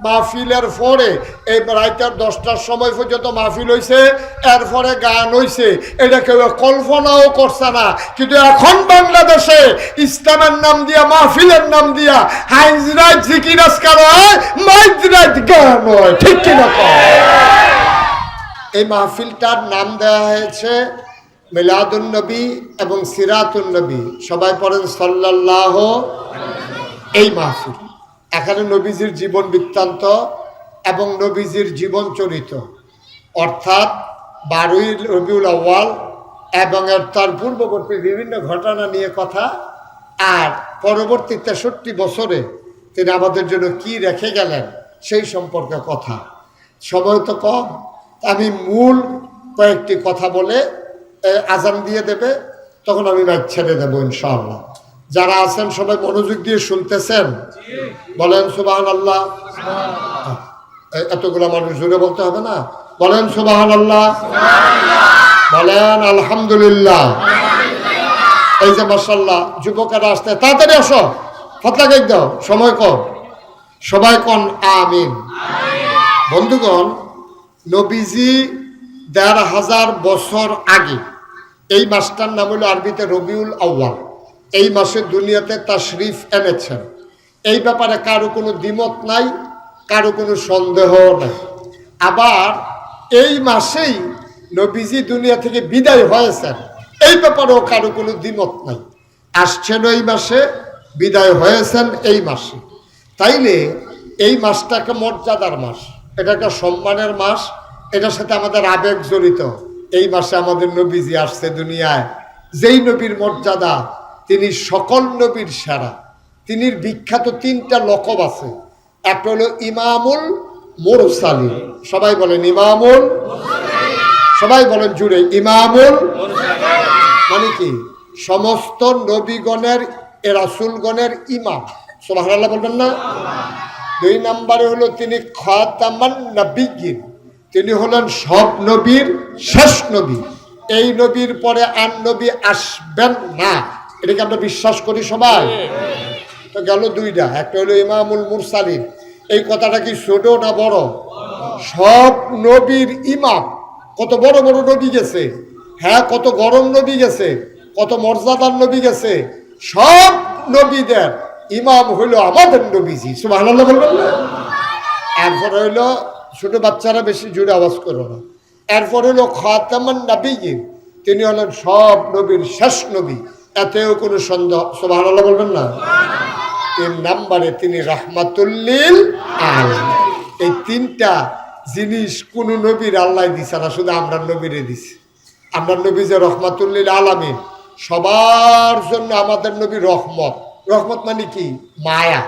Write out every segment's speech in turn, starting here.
মাহফিলের পরে এই রাইতের 10টার সময় পর্যন্ত মাহফিল হয়েছে, এরপরে গান হয়েছে, এটা কেউ কল্পনাও করছে না। কিন্তু এখন বাংলাদেশে ইসলামের নাম দিয়া, মাহফিলের নাম দিয়া হাইজরাত জিকির আজকার হয়, মাইজরাত গান হয়, ঠিক কিনা? এই মাহফিলটার নাম দেওয়া হয়েছে মিলাদুন নবী এবং সিরাতুন নবী। সবাই পড়েন সাল্লাল্লাহু। এই মাহফিল এখানে নবীজির জীবন বৃত্তান্ত এবং নবীজির জীবন চরিত, অর্থাৎ 12ই রবিউল আউয়াল এবং তার পূর্ববর্তী বিভিন্ন ঘটনা নিয়ে কথা, আর পরবর্তী 63 বছরে তিনি আমাদের জন্য কি রেখে গেলেন সেই সম্পর্কে কথা। সময় তো কম, আমি মূল কয়েকটি কথা বলে আজান দিয়ে দেবে, তখন আমি মাইক ছেড়ে দেবো ইনশাআল্লাহ। যারা আছেন সবাই মনোযোগ দিয়ে শুনতেছেন, বলেন সুবহানাল্লাহ। এতগুলো মানুষ জুড়ে বলতে হবে না, বলেন সুবহানাল্লাহ, বলেন আলহামদুলিল্লাহ। এই যে মাশাআল্লাহ যুবকেরা আসতে, তাড়াতাড়ি আসো, ফাতলা গাইড দাও, সময় কম, সবাই কোন আমিন। বন্ধুগণ, নবীজি ১৫০০ বছর আগে, এই মাসটার নাম হলো আরবিতে রবিউল আউয়াল, এই মাসে দুনিয়াতে তাশরিফ এনেছেন। এই ব্যাপারে কারো কোনো দ্বিমত নাই, কারো কোনো সন্দেহ নাই। আবার এই মাসেই নবীজি দুনিয়া থেকে বিদায় হয়েছেন, এই ব্যাপারেও কারো কোনো দ্বিমত নাই। আসছেন এই মাসে, বিদায় হয়েছেন এই মাসে। তাইলে এই মাসটা একটা মর্যাদার মাস, এটা একটা সম্মানের মাস, এটার সাথে আমাদের আবেগ জড়িত। এই মাসে আমাদের নবীজি আসছে দুনিয়ায়, যেই নবীর মর্যাদা, তিনি সকল নবীর সেরা। তিনি বিখ্যাত 3টা লকব আছে। একটা হলো ইমামুল মুরসালিন, সবাই বলেন ইমামুল, সবাই বলেন জুড়ে ইমামুল, মানে কি সমস্ত নবীগণের, রাসূলগণের ইমাম। সুবহানাল্লাহ বলবেন না? 2 নম্বরে হলো তিনি খাতামান নবিয়্যিন, তিনি হলেন সব নবীর শেষ নবী। এই নবীর পরে আর নবী আসবেন না, এটাকে আমরা বিশ্বাস করি সবাই। তো গেল 2টা, একটা হলো ইমামুল মুরসালিন। এই কথাটা কি ছোট না বড়? সব নবীর ইমাম। কত বড় বড় নবী গেছে, হ্যাঁ, কত গরম নবী গেছে, কত মর্যাদার নবী গেছে। সব নবীদের ইমাম হইল আমাদের নবীজি। সুবহানাল্লাহ বলবেন না? এরপর হইল, ছোট বাচ্চারা বেশি জোরে আওয়াজ করো না, এরপর হইল খাতামান নবিয়্যিন, তিনি হলেন সব নবীর শেষ নবী, এতেও কোনো সন্দেহ। সুবহানাল্লাহ বলবেন না? 3 নম্বরে তিনি রাহমাতুল লিল আলামিন। এই 3টা জিনিস কোন নবীর আল্লাহ দিছে না, শুধু আমরা নবীরে দিছি। আমরা নবী যে রাহমাতুল লিল আলামিন, সবার জন্য আমাদের নবী রহমত। রহমত মানে কি? মায়া।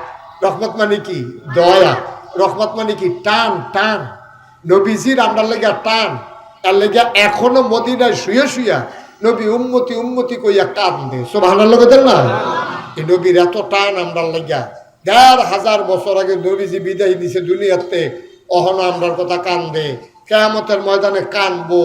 রহমত মানে কি? দয়া। রহমত মানে কি? টান। টান নবীজির আমরা লেগে টান, এর লেগে এখনো মদিনায় শুয়ে শুয়া নবী উম্মতি উম্মতি কইয়া কান্দে। সুবহানাল্লাহ বলেন না? এই নবীর এত টান আমরা লেগে। ১৫০০ বছর আগে নবীজি বিদায় দিছে দুনিয়াতে, অহনো আমরার কথা কান্দে। কিয়ামতের ময়দানে কানবো।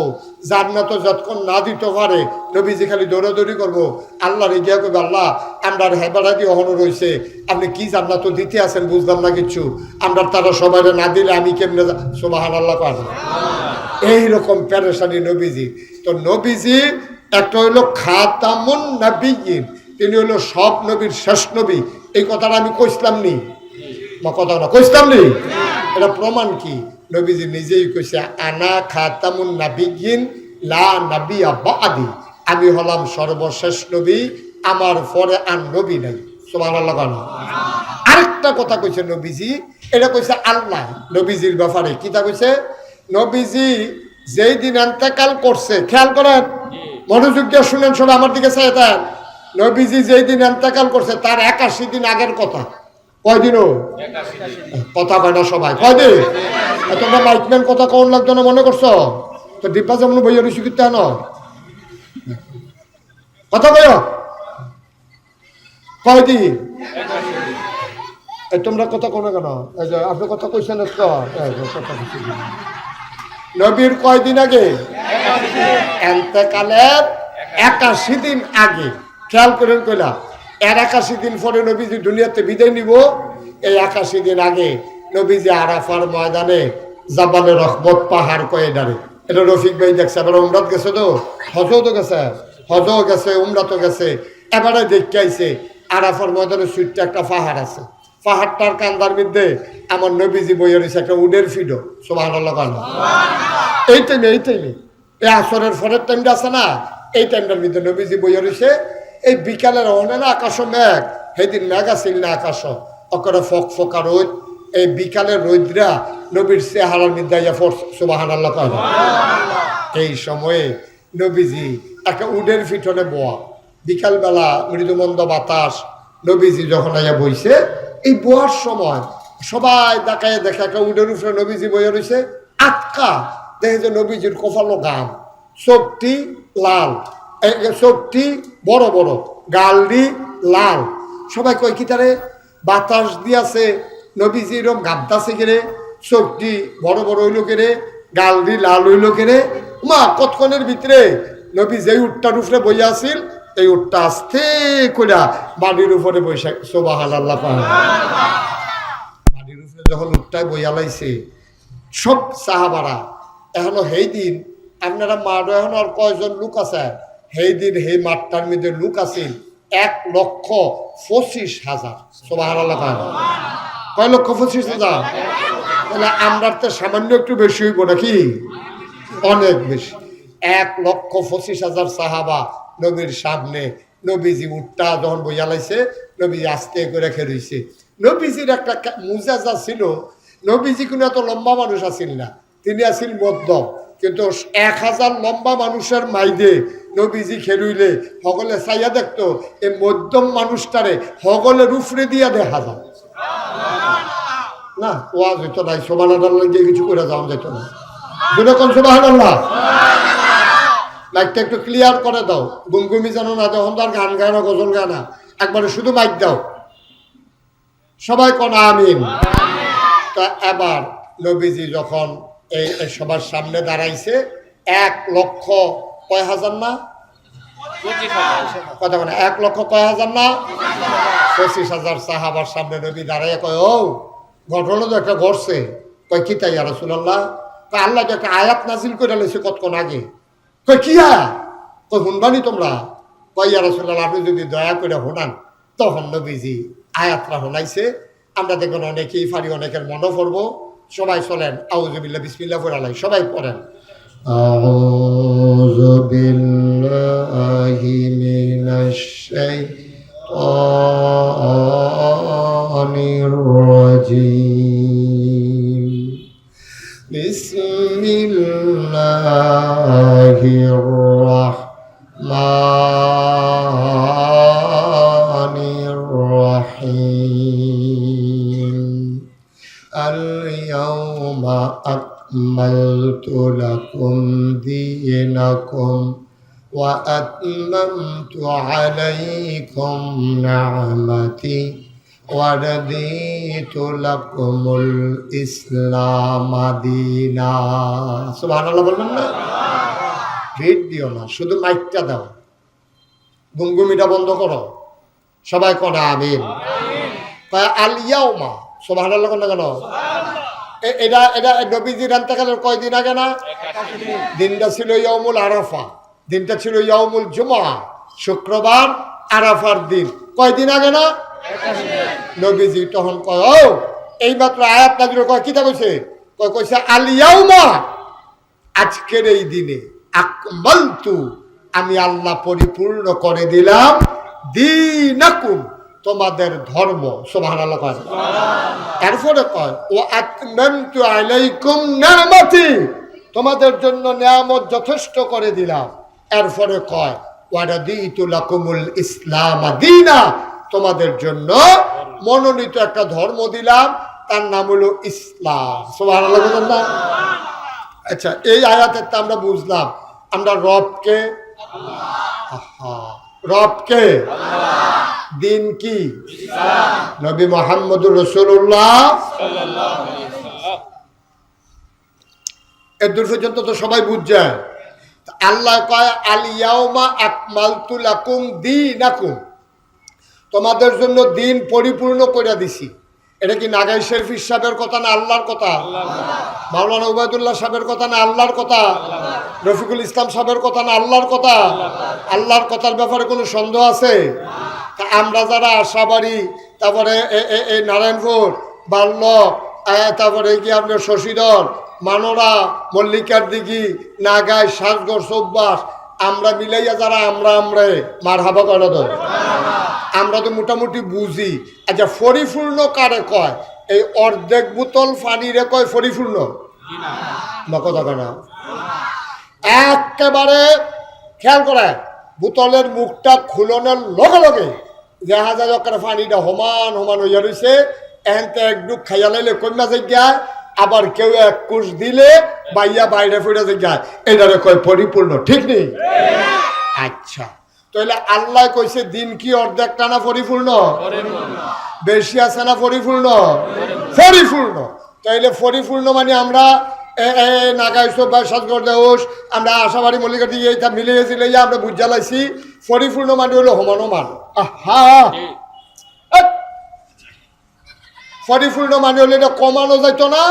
জান্নাত যতক্ষণ না দিতে পারে নবীজি খালি দৌড়াদৌড়ি করবো, আল্লাহ রেগিয়া করবে, আল্লাহ আমরার হেবারা দিয়ে অহনো রয়েছে, আপনি কি জান্নাত দিতে আছেন বুঝলাম না কিচ্ছু, আমরা তারা সবাই না দিলে আমি কেমনে? সুবহানাল্লাহ পারে। এইরকম পেরেশানি নবীজি। তো নবীজি একটা হইল খাতামুন নবিয়্যিন, তিনি হলো সব নবীর শেষ নবী। এই কথাটা আমি কইসলাম নি, কথা না কইসলাম নি? এটা প্রমাণ কি? নবীজি নিজেই কইছে, আনা খাতামুন নবিয়্যিন লা নবিয়্যা বাদি, আমি হলাম সর্বশেষ নবী, আমার পরে আর নবী নাই। সুবহানাল্লাহ। আরেকটা কথা কইছে নবীজি, এটা কইছে আল্লাহ নবীজির ব্যাপারে। কিতা কইছে? নবীজি যেই দিন ইন্তেকাল করছে, খেয়াল করেন, মনোযোগ দিয়ে শুনেন সবাই, আমার দিকে চাইতেন। নবীজি যেই দিন ইন্তেকাল করছে তার 81 দিন আগের কথা। কয়দিনও কথা কয় না সবাই, কয়দিন? তোমরা মাইকম্যান কথা কখন লাগতো না মনে করছো? তো ডিব্বা যেমন বইয়া রুচি করতে না কথা কয়, কয়দিন? তোমরা কথা কোনো কেন? আপনি কথা কইছেন নবীর কয়দিন আগে? এতেকালের 81 দিন আগে। খেয়াল করেন কইলা, এর 81 দিন পরে নবীজি দুনিয়াতে বিদায় নিব। এই 81 দিন আগে নবীজি আরাফার ময়দানে জাবালে রহমত পাহাড় কয়ে ডারে। এটা রফিক ভাই দেখছে, এবার উমরাত গেছে, তো হজও তো গেছে, হজও গেছে, উমরাতও গেছে। এবারে দেখতে আইছে আরাফার ময়দানে সুইটটা একটা পাহাড় আছে, পাহাড়টার কান্দার মধ্যে আমার নবীজি বইয়ে রয়েছে একটা উডের ফিডো। সুবহানাল্লাহ। এই টাইমে এই আসরের ফরের টাইমটা আছে না, এই টাইমটার মধ্যে নবীজি বইয়ে রয়েছে। এই বিকালের অনে না আকাশ মেঘ, সেদিন মেঘ আসিল না আকাশ, অকরে ফক ফকা রোদ। এই বিকালের রোদরা নবীর চেহারার মধ্যে ইয়া পড়ছে। সুবহানাল্লাহ। এই সময়ে নবীজি একটা উডের ফিটনে বোয়া, বিকালবেলা মৃদুমন্দ বাতাস, নবীজি যখন আইয়া বইছে, এই বোয়ার সময় সবাই দেখায় দেখে একটা উডের উপরে নবীজি বইয়া রয়েছে। আটকা দেখে যে নবীজির কপালো গাম, চোখটি লাল, চোখটি বড় বড়, গালটি লাল। সবাই কয় কি তারে বাতাস দিয়াছে, নবীজি এরকম গামতাছে কেড়ে, চোখটি বড় বড় হইল কেড়ে, গালটি লাল হইল কেড়ে। মা কতক্ষণের ভিতরে নবী যেই উটটার উপরে বইয়া আসিল, এই উটটা আস্তে কইরা বাড়ির উপরে বসে। সুবহানাল্লাহ। বাড়ির উপরে যখন উটটায় বইয়া লাইছে, সব সাহাবারা এখনো সেই দিন আপনারা মাঠ এখন আর কয়জন লোক আছে, সেই দিন সেই মাঠটার মধ্যে লোক আছিল 1,25,000। সুবহানাল্লাহ। কয় লক্ষ 25,000? তাহলে আমরা তো সামান্য একটু বেশি হইব নাকি? অনেক বেশি। 1,25,000 সাহাবা নবীর সামনে। নবীজি উটটা যখন বইয়া লাইছে, নবীজি আস্তে করে খেরইছে। নবীজির একটা মুজাজা ছিল, নবীজি কোনো এত লম্বা মানুষ আসিল না, তিনি আসিল মধ্যম। কিন্তু 1,000 লম্বা মানুষের মাইদে নবীজি খেলুইলে সকলে চাইয়া দেখতো এই মধ্যম মানুষটারে সকলের উপরে দিয়া দেখা যায় না। ওয়াজ হইতো নাই, সুবহানাল্লাহ দিয়ে কিছু করে যাওয়া যেত না। যেরকম সুবহানাল্লাহ। মাইকটা একটু ক্লিয়ার করে দাও, গুমগুমি জানো না, তখন তার গান গায় না, গজল গায় না, একবারে শুধু মাইক দাও, সবাই কোন আমিন। তা এবার নবীজি যখন এই সবার সামনে দাঁড়াইছে, 1,00,000 কয় হাজার না, কথা বলে 1,00,000 কয় হাজার না, 25,000 সাহাবার সামনে নবী দাঁড়াইয়া কয়, ও ঘটনা তো একটা ঘটছে। কয় কি তাই ইয়া রাসূলুল্লাহ? কয় আল্লাহ তো একটা আয়াত নাজিল করে লেছে কতক্ষণ আগে। কয় কি আয়াত? কয় শুনবানি তোমরা? কয় ইয়া রাসূলুল্লাহ আপনি যদি দয়া করে শোনান। তখন নবীজি আয়াতটা শোনাইছে। আমরা দেখবেন অনেকেই পারি, অনেকের মনে পড়বো। সবাই চলেন আউযু বিল্লাহ বিসমিল্লাহ পড়ে আলাই, সবাই পড়েন। আউযু বিল্লাহি মিনাশ শাইতানির রাজীম। বিসমিল্লাহির রাহমানির রাহিম। আল-ইয়াওমা আকমালতু লাকুম দীনাকুম ওয়া আতমামতু আলাইকুম নি'মাতি ওয়া রাদিতু লাকুমুল ইসলাম দীনা। সুবহানাল্লাহ বলবেন না? ভিড় দিও না, শুধু মাইকটা দাও, গুমগুমিটা বন্ধ করো, সবাই কোন আমিন। আল ইয়াউমা, সুবহানাল্লাহ কোন কেন? এটা এটা নবীজির আন্তকালের কয়দিন আগে না? দিনটা ছিল ইয়াউমুল আরাফা, দিনটা ছিল ইয়াউমুল জুমআ, শুক্রবার আরাফার দিন। কয়দিন আগে না? নবীজি তখন কয়, ও এইমাত্র আয়াত নাযিল কয়, কিটা কইছে? কইছে আল ইয়াউমা, আজকের এই দিনে আকমালতু, আমি আল্লাহ পরিপূর্ণ করে দিলাম, দীনাকুম, তোমাদের ধর্ম। সুবহানাল্লাহ কয়। এরপরে কয় ও আতমামতু আলাইকুম নি'মাতি, তোমাদের জন্য নিয়ামত যথেষ্ট করে দিলাম। এরপরে কয় ওয়া রাদিতু লাকুমুল ইসলাম দীনা, তোমাদের জন্য মনোনীত একটা ধর্ম দিলাম, তার নাম হলো ইসলাম। সুবহানাল্লাহ বলেন না? আচ্ছা, এই আয়াতের তো আমরা বুঝলাম আমরা রবকে, রবকে, দিন কি? নবী মুহাম্মদুর রাসূলুল্লাহ। এর দূর পর্যন্ত তো সবাই বুঝছে। আল্লাহ কয় আল ইয়াউমা আকমালতু লাকুম দীনাকুম, তোমাদের জন্য দিন পরিপূর্ণ করে দিছি। এটা কি নাগাই শরীফ সাহেবের কথা না আল্লাহর কথা? মাওলানা উবায়দুল্লাহ সাহেবের কথা না আল্লাহর কথা? রফিকুল ইসলাম সাহেবের কথা না আল্লাহর কথা? আল্লাহর কথার ব্যাপারে কোনো সন্দেহ আছে? তা আমরা যারা আশাবাড়ি, তারপরে এই নারায়ণপুর, বাল্য, তারপরে কি আপনার শশীদল, মানোরা, মল্লিকার দিঘি, নাগাই, সাজগড়, চৌবাস, আমরা মিলাইয়া যারা আমরা মার হাবা করে তো আমরা তো মোটামুটি বুঝি। আচ্ছা, পরিপূর্ণ কারে কয়? এই অর্ধেক বোতল পানিরে কয় পরিপূর্ণ না? কথা কেনা একেবারে খেয়াল করে, বোতলের মুখটা খুলনের লগে লগে দেখা যায় ওখানে পানিটা সমান সমান হইয়া রয়েছে। এনতে একটু খাইয়া লাইলে কন্যা জায়গায়, আবার কেউ এক কুশ দিলে বাইয়া বাইরে ফিরে যায়, এটারে কয় পরিপূর্ণ। ঠিক নেই? আচ্ছা, তাহলে আল্লাহ কইছে দিন কি অর্ধেকটা না পরিপূর্ণ? বেশি আছে না পরিপূর্ণ? পরিপূর্ণ। তাইলে পরিপূর্ণ মানে আমরা নাগাই সবাই সাজগড় দেওস, আমরা আশাবাড়ি মল্লিকা দিয়ে এটা মিলে গেছিল, আমরা বুঝ জ্বালাইছি। পরিপূর্ণ মানে হলো সমান সমান। পরিপূর্ণ মানে হলো এটা কমানো যাইতো না,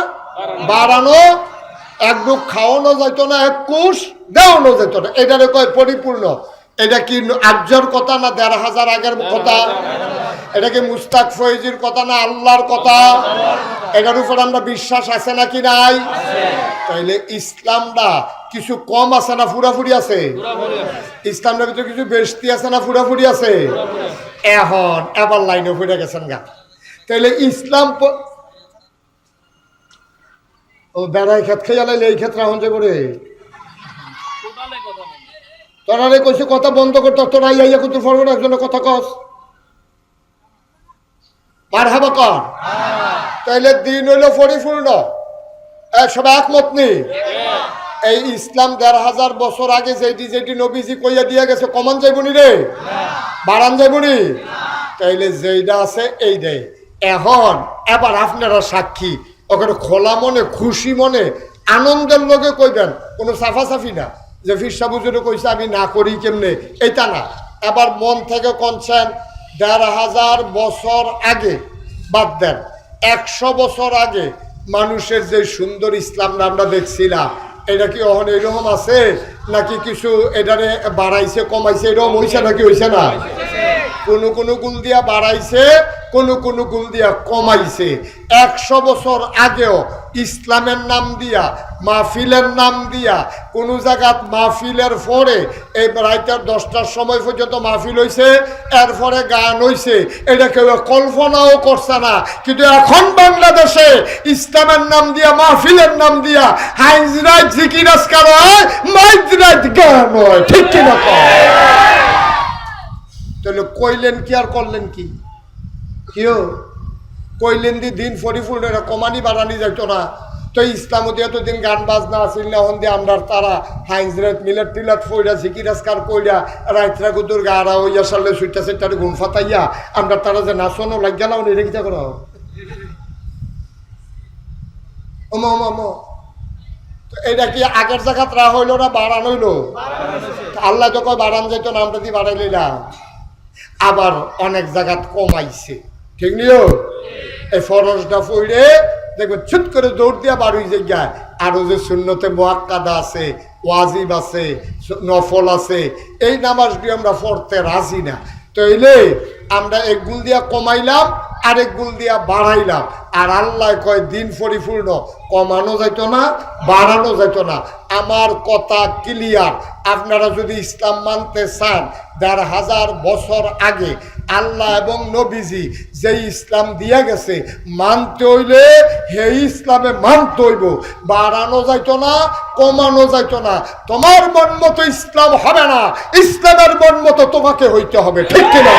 বাড়ানো, একটু খাওয়ানো যাইতো না, এক কুশ দেওয়ানো যেত না, এটারে কয় পরিপূর্ণ। এটা কি আর্যর কথা না ১,৫০০ আগের কথা? এটা কি মুস্তাক ফয়েজির কথা না আল্লাহর কথা? এটার উপর আমরা বিশ্বাস আছে নাকি নাই? তাইলে ইসলামটা কিছু কম আছে না পুরাপুরি আছে? ইসলামটার ভিতরে কিছু বেশি আছে না পুরাপুরি আছে? এখন এবার লাইনে ফুটে গেছেন গা। তাইলে ইসলাম ও বেড়াই ক্ষেত খেয়ে লাইলে এই ক্ষেত্রে এখন যে করে তোরা কইছে কথা বন্ধ করতে, তোরা ইয়া কিন্তু ফরওয়ার্ড একজনের কথা কস মারহাবা কর। তাইলে দিন হইল পরিপূর্ণ, সবাই একমত নেই? এই ইসলাম ১,৫০০ বছর আগে যেটি নবীজি কইয়া দিয়ে গেছে, কমান যাইবনি রে, বাড়ান যাইবনি? তাইলে যেইটা আছে এই দেয়। এখন এবার আপনারা সাক্ষী, ওখানে খোলা মনে, খুশি মনে, আনন্দের লগে কইবেন, কোনো সাফাসাফি না যে ফিরসা বুজুরে কইছে আমি না করি কেমনে, এইটা না। এবার মন থেকে কনছেন ১,৫০০ বছর আগে বাদ দেন, ১০০ বছর আগে মানুষের যে সুন্দর ইসলামটা আমরা দেখছিলাম, এটা কি এখন এইরকম আছে নাকি কিছু এটারে বাড়াইছে কমাইছে, এরকম হয়েছে নাকি হয়েছে না? কোনো কোনো গুল দিয়া বাড়াইছে, কোনো কোনো গুল দিয়া কমাইছে। ১০০ বছর আগেও ইসলামের নাম দিয়া, মাহফিলের নাম দিয়া, কোনো জায়গাত মাহফিলের পরে এই রাইতের ১০টার সময় পর্যন্ত মাহফিল হয়েছে, এরপরে গান হয়েছে, এটা কেউ কল্পনাও করছে না। কিন্তু এখন বাংলাদেশে ইসলামের নাম দিয়া, মাহফিলের নাম দিয়া হাইজরাত জিকির আজকার হয়, মাইজরাত গান হয়। ঠিক কিনা? তাহলে কইলেন কি আর করলেন কি? কেউ কইলেন দিন পরিপূর্ণ, কমানি বাড়ানি যাইত না। তো ইসলাম দিয়ে এতদিন গান বাজনা আসিল না, হন দিয়ে আমরা তারা হাইজরাত মিলাদ টিলাত ফইরা জিকির আজকার কইরা রাইতরা গুদুর গাড়া হইয়া সারলে সুইটা সেটারে ঘুম ফাতাইয়া আমরা তারা যে নাচনও লাগিয়ালাও নিরে কিতা করা এটা কি আগের জায়গাত রা হইল না বাড়ান হইল? আল্লাহ তো কয় বাড়ান যাইতো না, আমরা দিয়ে বাড়াই লইলাম। আবার অনেক জায়গাত কমাইছে। ঠিক নিও? এই ফরজটা পড়ে দেখবেন ছুট করে দৌড় দিয়া বার হয়ে যায়। আরো যে সুন্নতে মুআক্কাদা আছে, ওয়াজিব আছে, নফল আছে, এই নামাজটি আমরা পড়তে রাজি না। তাইলে আমরা এক গুল দিয়া কমাইলাম, আরেক গুল দিয়া বাড়াইলাম। আর আল্লাহ কয় দিন পরিপূর্ণ, কমানো যাইত না, বাড়ানো যাইত না। আমার কথা ক্লিয়ার। আপনারা যদি ইসলাম মানতে চান, ১,৫০০ বছর আগে আল্লাহ এবং নবীজি যে ইসলাম দিয়া গেছে, মানতে হইলে হে ইসলামে মানতে হইব। বাড়ানো যাইত না, কমানো যাইত না। তোমার মন মতো ইসলাম হবে না, ইসলামের মন মতো তোমাকে হইতে হবে। ঠিক কিনা?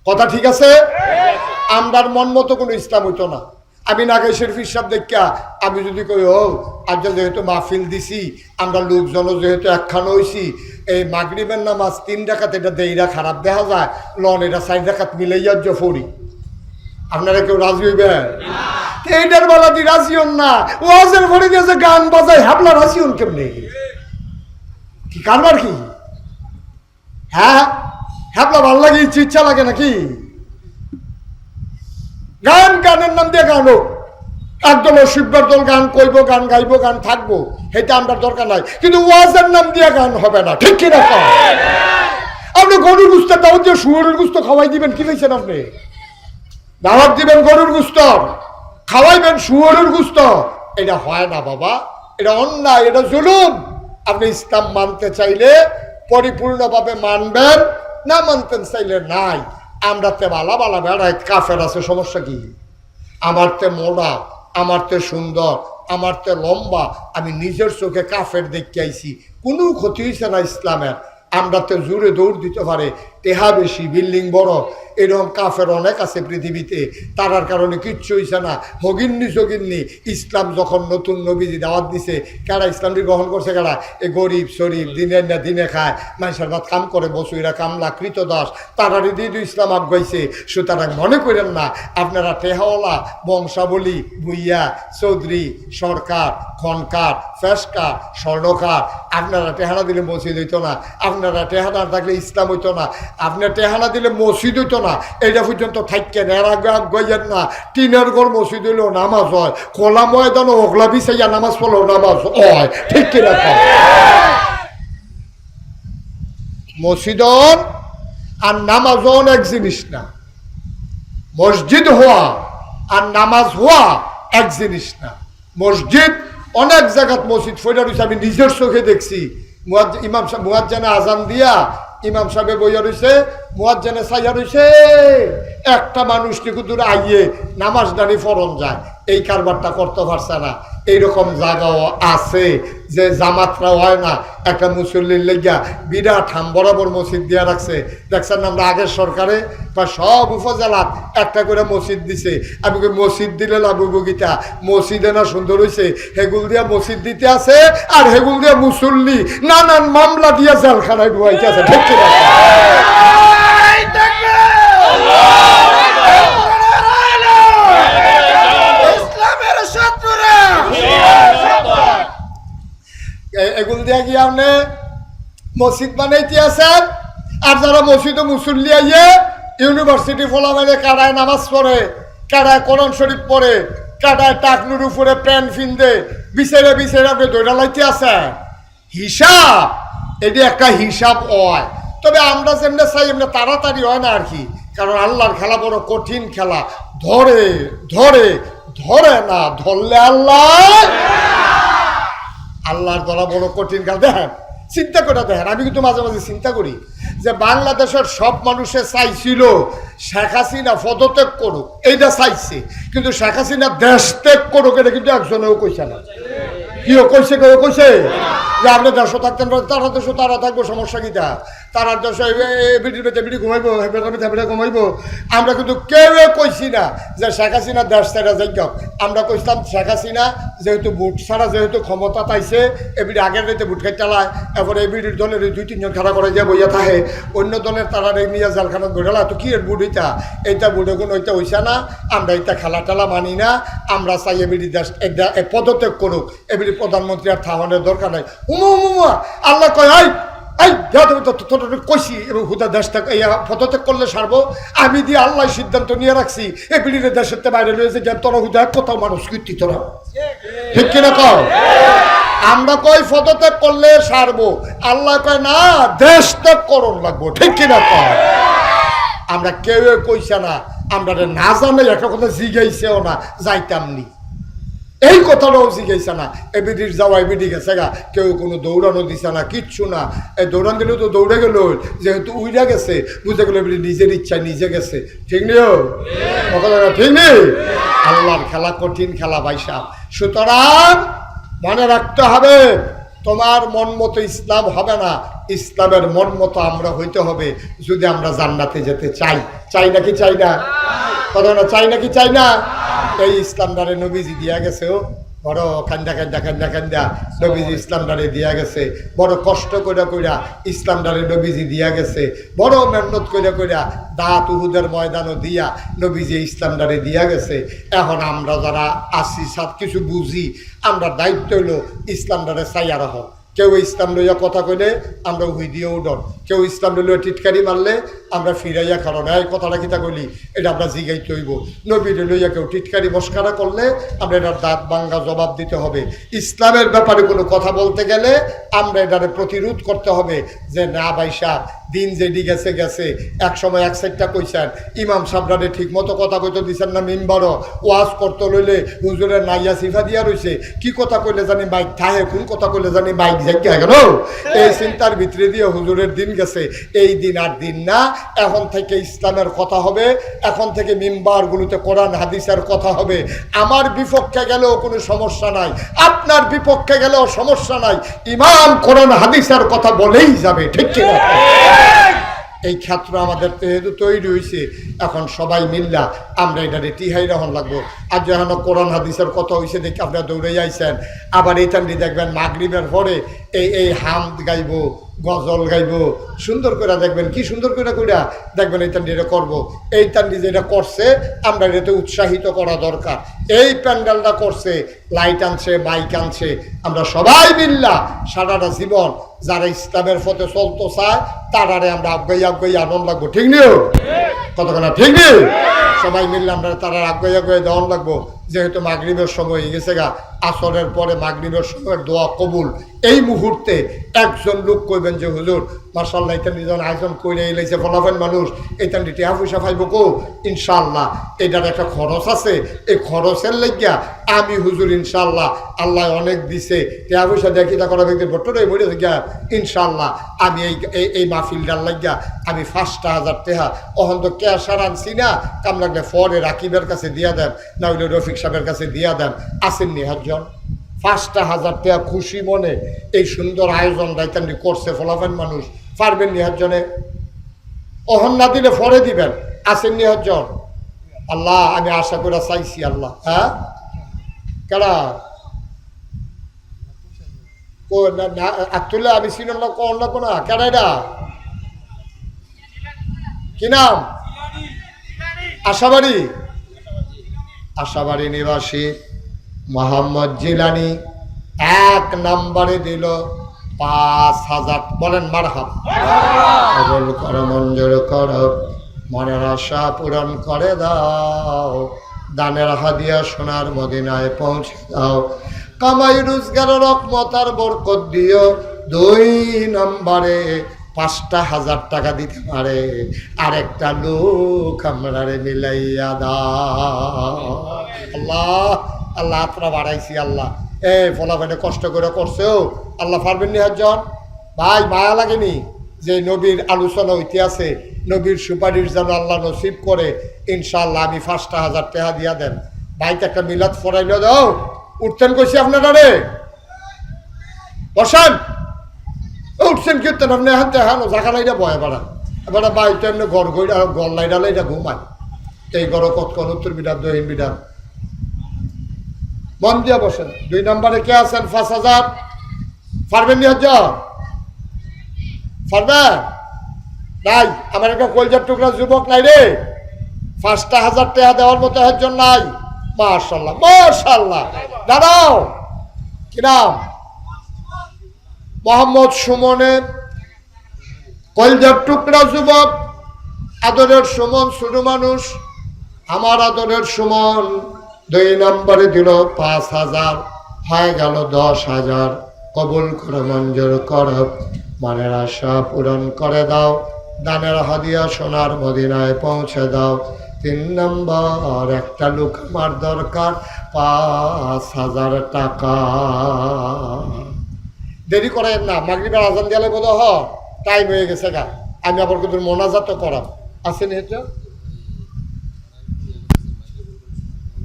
কথা ঠিক আছে? আমরার মন মতো কোনো ইসলাম হইতো না। আমি নাগাই শরীফ হিসাব দেখা আমি যদি কই ও আজ যেহেতু মাহফিল দিছি, আমরা লোকজনও যেহেতু একখানো হয়েছি, এই মাগরিবের নামাজ ৩ রাকাত, এটা দেইরা খারাপ দেখা যায়, লন এটা ৪ রাকাত মিলাইয়া ফড়ি, আপনারা কেউ রাজি হইবেন? এইটার বেলা দি রাজি হন না। ওয়াজের পরে গেছে গান বাজায়, হাবলা রাজি হন কেমনে? কি কারবার কি? হ্যাঁ, হ্যাবলা ভাল লাগে, ইচ্ছা লাগে নাকি? গান গানের নাম দিয়ে গান হোক, একদল শিববার দল গান কইব, গান গাইবো, গান থাকবো, এটা আমরা দরকার নাই, কিন্তু ওয়াজের নাম দিয়ে গান হবে না, ঠিক কিনা? আপনি গরুর গুস্ত দাওয়াত দিয়ে শুয়োরের গুস্ত খাওয়াই দিবেন, কি বলছেন? আপনি দাওয়াত দিবেন গরুর গুস্ত, খাওয়াইবেন শুয়োরের গুস্ত, এটা হয় না বাবা, এটা অন্যায়, এটা জুলুম। আপনি ইসলাম মানতে চাইলে পরিপূর্ণভাবে মানবেন, না মানতেন চাইলে নাই। আমরা তে বালা বালা বেড়াই, কাফের আছে, সমস্যা কি? আমার তে মোড়া, আমার তে সুন্দর, আমার তে লম্বা, আমি নিজের চোখে কাফের দেখতে আইছি, কোনো ক্ষতি হয়েছে না ইসলামের। আমরা তো জোরে দৌড় দিতে পারে, টেহা বেশি, বিল্ডিং বড়, এরকম কাফের অনেক আছে পৃথিবীতে, তারার কারণে কিচ্ছু হইছে না। হগিন্নি সগিন্নি ইসলাম যখন নতুন নবীজি দাওয়াত দিছে, কারা ইসলামটি গ্রহণ করছে? কারা? এই গরিব শরীফ, দিনের না দিনে খায়, মানুষের ভাত কাম করে, বসুইরা কামলা কৃতদাস, তারারই দিয়ে ইসলাম আগাইছে। সুতরাং মনে করেন না আপনারা টেহাওয়ালা, বংশাবলী, ভুইয়া, চৌধুরী, সরকার, খনকার, ফেসকার, স্বর্ণকার, আপনারা টেহানা দিলে মসজিদ হইতো না, আপনারা টেহানা থাকলে ইসলাম হইতো না, আপনার টেহানা দিলে মসজিদ হইতো না। এটা পর্যন্ত থাকেন, এর আগে গইয়েন না। টিনের ঘর মসজিদ হইলেও নামাজ হয়, খোলা ময়দান ওগলা বিছাইয়া নামাজ পড়লেও নামাজ হয়, ঠিক কিনা? মসজিদন আর নামাজন এক জিনিস না, মসজিদ হওয়া আর নামাজ হওয়া এক জিনিস না। মসজিদ অনেক জায়গাত মসজিদ ফইরা রয়েছে, আমি নিজের চোখে দেখছি। ইমাম সাহেব মুয়াজ্জিনে আজান দিয়া ইমাম সাহেবে বইয়া রয়েছে, মুয়াজ্জিনে চাইয়া রয়েছে, একটা মানুষ নিকু দূরে আইয়ে নামাজ দাঁড়ি ফরন যায়, এই কারবারটা করতে পারছে না। এইরকম জায়গাও আছে যে জামাতরা হয় না, একটা মুসল্লির লেগিয়া বিরাট হাম বরাবর মসজিদ দিয়া রাখছে। দেখছেন আমরা আগের সরকারে বা সব উপজেলাত একটা করে মসজিদ দিছে। আমি মসজিদ দিলে লাভুবগিতা মসজিদে না সুন্দর হয়েছে, হেগুল দিয়া মসজিদ দিতে আছে, আর হেগুল দিয়া মুসল্লি নানান মামলা দিয়া জেলখানায় ঢুয়াইতে আছে, ঠিক কিনা? এগুলো দিয়ে গিয়ে আপনি মসজিদ বানাইতে আছেন, আর যারা মসজিদে মুসল্লি আইয়ে ইউনিভার্সিটি ফলামেলে কারায় নামাজ পড়ে, কারায় কোরআন শরীফ পড়ে, কারায় টাকনুর উপরে প্যান্ট ফিন্দে, বিছেরে বিছেরে আপনি দৌড়া লাইতে আছেন। হিসাব, এটি একটা হিসাব হয়। তবে আমরা যেমনি চাই এমনি তাড়াতাড়ি হয় না আর কি, কারণ আল্লাহর খেলা বড় কঠিন খেলা। ধরে ধরে ধরে না ধরলে আল্লাহর ধরা বড় কঠিন খেলা। দেখেন, চিন্তা করে দেখেন, আমি কিন্তু মাঝে মাঝে চিন্তা করি যে বাংলাদেশের সব মানুষে চাইছিল শেখ হাসিনা পদত্যাগ করুক, এইটা চাইছে, কিন্তু শেখ হাসিনা দেশ ত্যাগ করুক এটা কিন্তু একজনেও কইছে না। কিও কইছে, কেউ কইছে যে আপনি দেশও থাকতেন, তারা দেশও তারা থাকবো, সমস্যা কিটা? তারা দেশে বিড়ি ঘুমাইবো, ঘুমাইবো। আমরা কিন্তু কেউ কইছি না যে শেখ হাসিনা দেশ ছাড়া যাইক। আমরা কইছিলাম শেখ হাসিনা যেহেতু ভোট ছাড়া যেহেতু ক্ষমতা পাইছে, এবিডি আগের রাইতে ভোট খাই চালায়, এরপরে এবিডির দলের 2-3 জন খাড়া করে দিয়ে বইয়া থাকে, অন্য দলের তারা নিয়ে জালখানা ঘোরালা। তো কি এর ভোট এইটা ভোট এখন ওইটা হইছে না, আমরা এইটা খেলা টেলা মানি না। আমরা চাই এবিডি দেশ পদত্যাগ করুক, এবিডি প্রধানমন্ত্রী আর থামানোর দরকার নাই। উমা আল্লাহ কয় কইছি এবং হুদা দেশ পদত্যাগ করলে সারবো। আমি দিয়ে আল্লাহ সিদ্ধান্ত নিয়ে রাখছি এ বিড়ির দেশের বাইরে রয়েছে, তোরা হুদা কোথাও মানুষ কীর্তি তোরা, ঠিক কিনা কও? আমরা কই পদত্যাগ করলে সারবো, আল্লাহ কয় না দেশ ত্যাগ করণ লাগবো, ঠিক কিনা কও? আমরা কেউ কইছে না, আমরা না জানে একটা কথা জিগাইছেও না, যাইতাম নি এই কথাটাও জিজ্ঞাসা না। এবিডির যাওয়া এবিডি গেছে গা, কেউ কোনো দৌড়ানো দিছে না, কিচ্ছু না। এই দৌড়ান দিলেও তো দৌড়ে গেল, যেহেতু উইরা গেছে বুঝে গেল এবিডি নিজের ইচ্ছায় নিজে গেছে, ঠিক নেই? ঠিক নেই? আল্লাহর খেলা কঠিন খেলা ভাই সাহেব। সুতরাং মনে রাখতে হবে, তোমার মন মতো ইসলাম হবে না, ইসলামের মন মতো আমরা হইতে হবে যদি আমরা জান্নাতে যেতে চাই। চাই নাকি চাই না? কথা না, চাই নাকি চাই না? এই ইসলাম দ্বারে নবীজি দিয়া গেছে, ও বড় কান্দা কান্দা কান্দা কান্দা নবীজি ইসলাম দ্বারে দিয়া গেছে, বড় কষ্ট কইরা কইরা ইসলাম দ্বারে নবীজি দিয়া গেছে, বড় মেহনত কইরা কইরা দাঁত উহুদের ময়দানও দিয়া নবীজি ইসলাম দ্বারে দিয়া গেছে। এখন আমরা যারা আসি সব কিছু বুঝি, আমরা দায়িত্ব হইল ইসলাম দ্বারে চাইয়া রাখ, কেউ ইসলাম লইয়া কথা কইলে আমরা হুই দিয়ে উডন, কেউ ইসলাম লইয়া টিটকারি মারলে আমরা ফিরাইয়া কারণ এই কথাটা কিতা কইলি এটা আমরা জিগাইতে হইব। নবীরে লইয়া কেউ টিটকারি মস্কারা করলে আমরা এটার দাঁত ভাঙ্গা জবাব দিতে হবে। ইসলামের ব্যাপারে কোনো কথা বলতে গেলে আমরা এটারে প্রতিরোধ করতে হবে যে না ভাই সাহেব দিন যেটি গেছে গেছে, এক সময় এক সাইডটা কইছেন ইমাম সাবরারে ঠিক মতো কথা কইতে দিচ্ছেন না, মিম্বারও ওয়াজ করতে লইলে হুজুরের নাইয়া সিফা দিয়া রয়েছে, কি কথা কইলে জানি বাইক থাহে, কোন কথা কইলে জানি বাইক জায়গা গেল, এই চিন্তার ভিতরে দিয়ে হুজুরের দিন গেছে। এই দিন আর দিন না, এখন থেকে ইসলামের কথা হবে, এখন থেকে মিম্বারগুলোতে কোরআন হাদিসের কথা হবে। আমার বিপক্ষে গেলেও কোনো সমস্যা নাই, আপনার বিপক্ষে গেলেও সমস্যা নাই, ইমাম কোরআন হাদিসের কথা বলেই যাবে, ঠিক কিনা? এই ক্ষেত্র আমাদের যেহেতু তৈরি হয়েছে, এখন সবাই মিল্লা আমরা এটারে টিহাই রহন লাগবো। আর যখন কোরআন হাদিসের কথা হয়েছে দেখি আপনারা দৌড়ে যাইছেন, আবার এই টান্ডি দেখবেন মাগরিবের পরে এই হামদ গাইব, গজল গাইব, সুন্দর করে দেখবেন, কি সুন্দর করে কইরা দেখবেন এই টান্ডি এটা করবো। এই টান্ডি যেটা করছে আমরা এটাতে উৎসাহিত করা দরকার। এই প্যান্ডেলটা করছে, লাইট আনছে, মাইক আনছে, আমরা সবাই মিল্লা সারাটা জীবন যারা ইসলামের পথে চলতে চায় তারারে আমরা আগাই আনন্দ লাগবো, ঠিক নিও কতক্ষণ, ঠিক নেই? সবাই মিললে আমরা তারা আগাই দেওয়ান লাগবো। যেহেতু মাগরিবের সময় হয়ে গেছে গা, আসরের পরে মাগরিবের সময়ের দোয়া কবুল। এই মুহূর্তে একজন লোক কইবেন যে হুজুর মাশাআল্লাহ এটা নিজের আয়োজন করে এলাইছে ফলাফল মানুষ, এটা টিয়া পয়সা পাইব কো? ইনশাআল্লাহ এটার একটা খরচ আছে, এই খরচের লাগিয়া আমি হুজুর ইনশাআল্লাহ আল্লাহ অনেক দিছে, টিয়া পয়সা দেখি তা করা ব্যক্তি বট্টরে বলে গিয়া ইনশাআল্লাহ আমি এই মাহফিলটার লাগিয়া আমি 5,000 টাকা অহন্ত ক্যাশার আনছি না, কাম লাগলে পরে রাকিবের কাছে দিয়া দেন, না হইলে রফিক সাহেবের কাছে দিয়া দেন। আসেননি হাজজন 5,000 টাকা খুশি মনে এই সুন্দর আয়োজন রাইতান্ডি করছে ফলাফল মানুষ, পারবেন নি হাজজনে? অহন না দিলে পরে দিবেন, আসেননি হাজজন? আল্লাহ আমি আশা করে চাইছি আল্লাহ। হ্যাঁ কেডা তুলে আমি চিনল না, কন না কোনা কেডা এটা কি নাম? আশাবাড়ি, আশাবাড়ি নিবাসী মোহাম্মদ জিলানি 1 নম্বরে দিল 5,000। বলেন মারহাবা। কবুল করো, মঞ্জুর করো, মনের আশা পূরণ করে দাও, দানের হাদিয়া সোনার মদিনায় পৌঁছে দাও, কামাই রোজগার রহমত আর বরকত দিও। 2 নম্বরে 5,000 টাকা দিতে পারে আরেকটা লোক আমরারে মিলাইয়া দাও। আল্লাহ আল্লাহ আপনারা বাড়াইছি আল্লাহ, ফলাফলে কষ্ট করে করছেও আল্লাহ পারবেন নি হাজজন? ভাই মায়া লাগেনি যে নবীর আলোচনা হইতে আছে, নবীর সুপারিশ যেন আল্লাহ নসিব করে। ইনশাআল্লাহ আমি 5,000 টাকা দিয়া দেন, ভাইকে একটা মিলাদ ফরাইল দাও। উঠতেন কইছি আপনারা রে, বসান, উঠছেন কি উঠতেন আপনি? হাতে হানো জায়গা লাইটা বয় বাড়া এবার বাইটা এমনি ঘর গইরা গল লাইটা লাইটা ঘুমায়। এই গড় কতক্ষণ উত্তর বিধান দক্ষিণ বিধান মন দিয়া বসেন। 2 নম্বরে কে আছেন? 5,000 পারবেন নি হাজজন? পারবেন? নাই আমার একটা কলজার টুকরা যুবক নাই রে, 5,000 টাকা দেওয়ার মতো হাজজন নাই। মাশাআল্লাহ মাশাআল্লাহ। দাঁড়াও, কি নাম? মোহাম্মদ সুমনে, কলজার টুকরা যুবক, আদরের সুমন, ছোট মানুষ, আমার আদরের সুমন 2 নম্বরে দিল 5,000, হয়ে গেল 10,000। কবুল করে মঞ্জুর করো, মনের আশা পূরণ করে দাও, দানের হাদিয়া সোনার মদিনায় পৌঁছে দাও। 3 নম্বর একটা লোক আমার দরকার 5,000 টাকা। দেরি করেন না, মাগরিবের আজান দিলে বোধ হ টাইম হয়ে গেছে গা, আমি আবার কিন্তু মোনাজাত করাম। আসেন এটা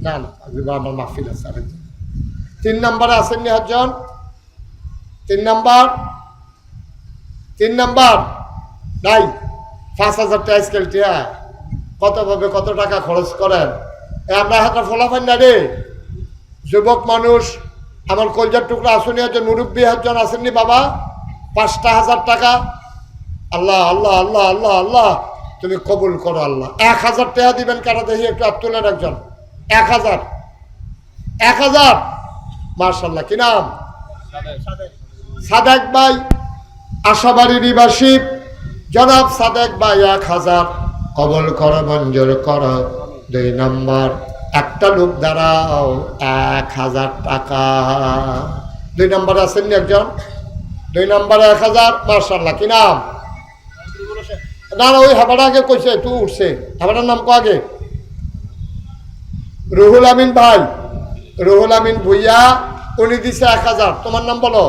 না না আমার মাহফিল আছে আরেকজন। 3 নম্বরে আসেননি হাজজন? 3 নম্বর, 3 নম্বর নাই। 5,000 টাকা স্কেল টিয়া কত ভাবে কত টাকা খরচ করেন? আমরা হাতে ফলাফল না রে, যুবক মানুষ আমার কলজার টুকরা আসুনি হচ্ছে, মুরব্বী হাজজন আসেননি বাবা? 5,000 টাকা। আল্লাহ আল্লাহ আল্লাহ আল্লাহ আল্লাহ তুমি কবুল করো আল্লাহ। 1,000 টাকা দিবেন কেন দেখি একটু আত্মলেন একজন। 1,000 মাশাআল্লাহ। কি নাম? সাদেক ভাই আশাবাড়ি নিবাসী জনাব সাদেক ভাই 1000 কবল করো, মঞ্জুর করো। 2 নম্বর একটা লোক দাঁড়াও 1000 টাকা। 2 নম্বরে আছেন একজন, 2 নম্বরে 1000। মাশাআল্লাহ, কি নাম? না না, ওই হাবাটা আগে কইছে, তুই উঠছে। হাবাটার নাম কো আগে? রুহুল আমিন ভাই, রুহুল আমিন ভুইয়া, উনি দিছে 1000। তোমার নাম বলো।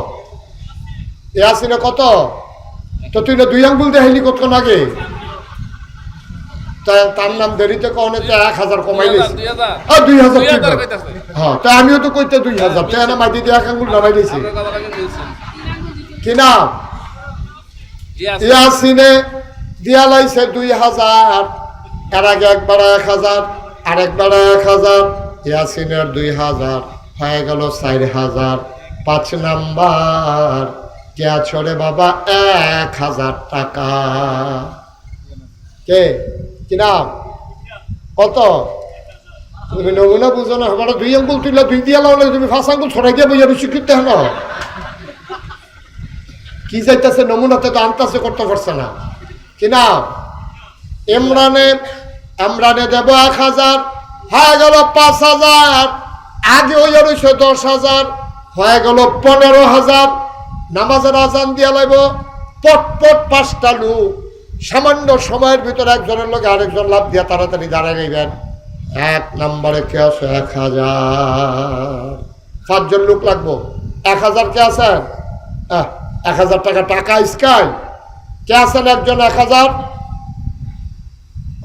ইয়াসিনে কত? তো তুই না 2 আঙ্গুল দেখাইলি কতক্ষণ আগে। তার নাম দেরিতে কনে 1000 কমাই দিয়েছে। 2000। হ্যাঁ, তা আমিও তো কইতে 2000। তাই না মাটি দিয়ে 1 আঙ্গুল নামাই দিয়েছি। কি নাম? ইয়াসিনে দিয়া লাইছে 2000। এর আগে একবার 1000, আরেকবার 1000। ইয়াসিনের 2000 হয়ে গেল 4000। 5 নাম্বার কে ছড়ে বাবা 1000 টাকা। কে? কি নাম? কত? তুমি নমুনা বুঝো না। আমার 2 আঙ্গুল তুললে 2 দিয়া লাগালে তুমি 5 আঙ্গুল ছড়াই দিয়ে বুঝে স্বীকৃত হেন কি যাইতেছে নমুনাতে তো আনতাছে করতে পারছে না। কি নাম? ইমরানে দেব 1000, হয়ে গেল 5000। আগে ওই রয়েছে 10000, হয়ে গেল 15000। নামাজের আজান দিয়া লাগবো, পটপট 5টা লোক সামান্য সময়ের ভিতরে একজনের লোক আরেকজন লাভ দিয়া তাড়াতাড়ি দাঁড়ায় নেবেন। 1 নম্বরে কে আছে? 1000। 5 জন লোক লাগবো। 1000 কে আছেন? 1000 টাকা টাকা স্কাই কে আছেন? একজন 1000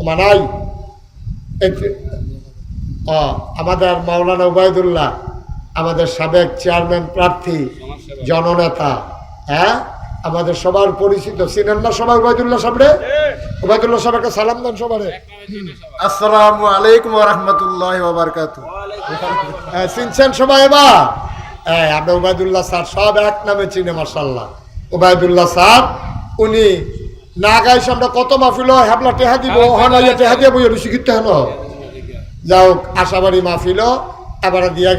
মানাই। আমাদের মাওলানা উবাইদুল্লাহ, আমাদের সাবেক চেয়ারম্যান প্রার্থী, জননেতা, হ্যাঁ, আমাদের সবার পরিচিত। চিনেন না সবাই উবাইদুল্লাহ সাহেবরে? উবাইদুল্লাহ সাহেবকে সালাম দেন সবারে। আসসালামু আলাইকুম ওয়া রাহমাতুল্লাহি ওয়া বারাকাতুহু। চিনছেন সবাই? এবার আমরা উবাইদুল্লাহ স্যার সব এক নামে চিনে। মাশাআল্লাহ, উবাইদুল্লাহ স্যার উনি না গাইছে আমরা কত মাহফিল হ্যাবলা টেহা দিব, হনাইয়া টেহা দিয়ে বই শিখিতে হেন। যাও আশাবাড়ি মাহফিল এবার দিয়া